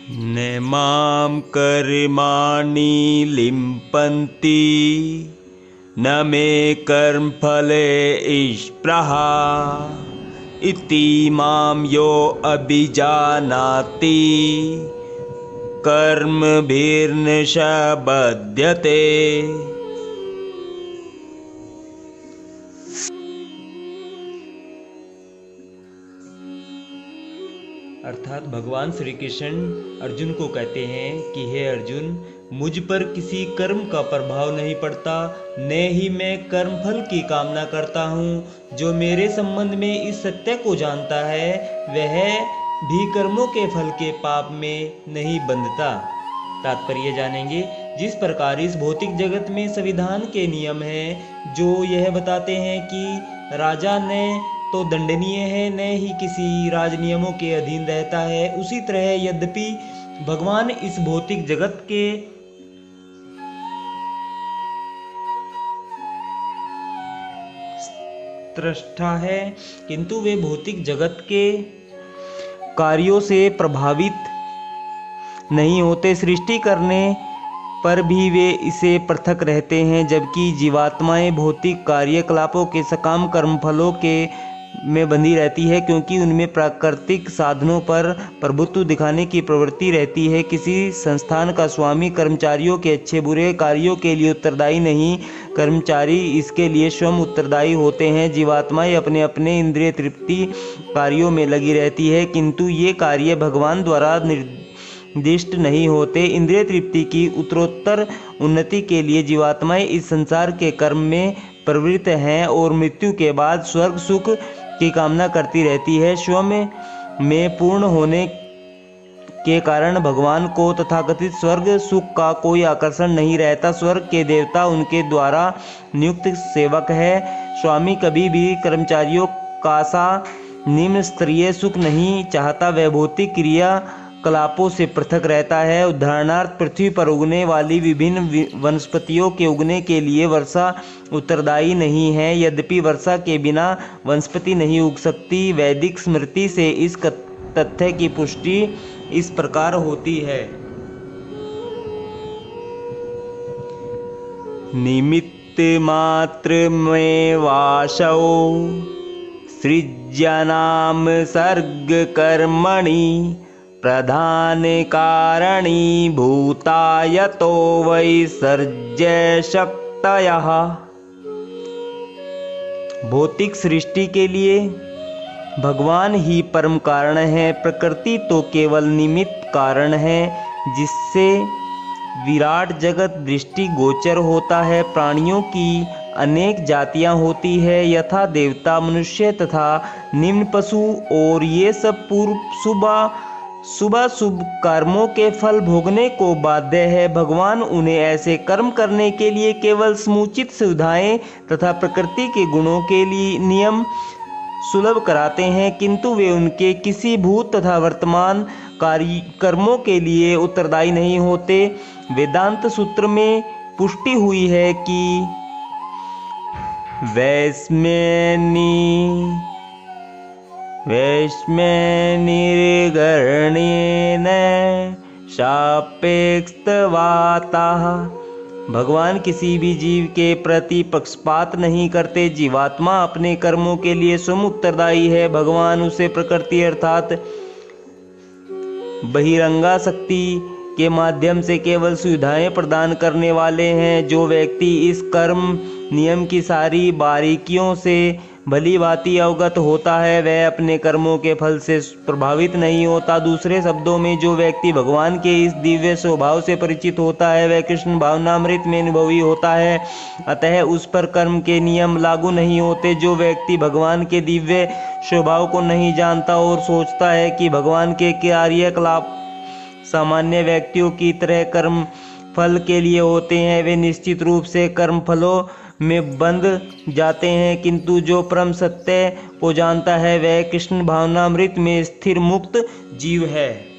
न मां कर्माणि लिम्पन्ति न मे कर्मफले स्पृहा इति मां यो अभिजानाति कर्मभिर्न स बध्यते। अर्थात भगवान श्री कृष्ण अर्जुन को कहते हैं कि हे अर्जुन, मुझ पर किसी कर्म का प्रभाव नहीं पड़ता, न ही मैं कर्मफल की कामना करता हूँ। जो मेरे संबंध में इस सत्य को जानता है वह भी कर्मों के फल के पाप में नहीं बंधता। तात्पर्य जानेंगे। जिस प्रकार इस भौतिक जगत में संविधान के नियम हैं जो यह बताते हैं कि राजा ने तो दंडनीय है, न ही किसी राज नियमों के अधीन रहता है, उसी तरह यद्यपि भगवान इस भौतिक जगत के स्रष्टा है, किंतु वे भौतिक जगत के कार्यों से प्रभावित नहीं होते। सृष्टि करने पर भी वे इसे पृथक रहते हैं, जबकि जीवात्माएं भौतिक कार्यकलापों के सकाम कर्मफलों के में बंधी रहती है, क्योंकि उनमें प्राकृतिक साधनों पर प्रभुत्व दिखाने की प्रवृत्ति रहती है। किसी संस्थान का स्वामी कर्मचारियों के अच्छे बुरे कार्यों के लिए उत्तरदायी नहीं, कर्मचारी इसके लिए स्वयं उत्तरदायी होते हैं। जीवात्माएं अपने अपने इंद्रिय तृप्ति कार्यों में लगी रहती है, किंतु ये कार्य भगवान द्वारा निर्दिष्ट नहीं होते। इंद्रिय तृप्ति की उत्तरोत्तर उन्नति के लिए जीवात्माएं इस संसार के कर्म में प्रवृत्त हैं और मृत्यु के बाद स्वर्ग सुख की कामना करती रहती है। स्वयं में पूर्ण होने के कारण भगवान को तथाकथित स्वर्ग सुख का कोई आकर्षण नहीं रहता। स्वर्ग के देवता उनके द्वारा नियुक्त सेवक है। स्वामी कभी भी कर्मचारियों का सा निम्न स्तरीय सुख नहीं चाहता, वह भौतिक क्रिया कलापों से पृथक रहता है। उदाहरणार्थ, पृथ्वी पर उगने वाली विभिन्न वनस्पतियों के उगने के लिए वर्षा उत्तरदायी नहीं है, यद्यपि वर्षा के बिना वनस्पति नहीं उग सकती। वैदिक स्मृति से इस तथ्य की पुष्टि इस प्रकार होती है। निमित्त मात्र में वासौ सृज्यानाम सर्ग कर्मणि प्रधान कारणी भूतायतो वैसर्ज्य शक्तयः। भौतिक सृष्टि के लिए भगवान ही परम कारण है, प्रकृति तो केवल निमित्त कारण है जिससे विराट जगत दृष्टि गोचर होता है। प्राणियों की अनेक जातियां होती है, यथा देवता, मनुष्य तथा निम्न पशु, और ये सब सुबह शुभ कर्मों के फल भोगने को बाध्य है। भगवान उन्हें ऐसे कर्म करने के लिए केवल समुचित सुविधाएं तथा प्रकृति के गुणों के लिए नियम सुलभ कराते हैं, किंतु वे उनके किसी भूत तथा वर्तमान कर्मों के लिए उत्तरदायी नहीं होते। वेदांत सूत्र में पुष्टि हुई है कि वैश्मेनिर्गणेन सापेक्षवाताः। भगवान किसी भी जीव के प्रति पक्षपात नहीं करते। जीवात्मा अपने कर्मों के लिए स्वयं उत्तरदायी है। भगवान उसे प्रकृति अर्थात बहिरंगा शक्ति के माध्यम से केवल सुविधाएं प्रदान करने वाले हैं। जो व्यक्ति इस कर्म नियम की सारी बारीकियों से भली भांति अवगत होता है वह अपने कर्मों के फल से प्रभावित नहीं होता। दूसरे शब्दों में, जो व्यक्ति भगवान के इस दिव्य स्वभाव से परिचित होता है वह कृष्ण भावनामृत में अनुभवी होता है, अतः उस पर कर्म के नियम लागू नहीं होते। जो व्यक्ति भगवान के दिव्य स्वभाव को नहीं जानता और सोचता है कि भगवान के कार्यकलाप सामान्य व्यक्तियों की तरह कर्म फल के लिए होते हैं, वे निश्चित रूप से कर्म फलों में बंध जाते हैं। किंतु जो परम सत्य को जानता है वह कृष्ण भावनामृत में स्थिर मुक्त जीव है।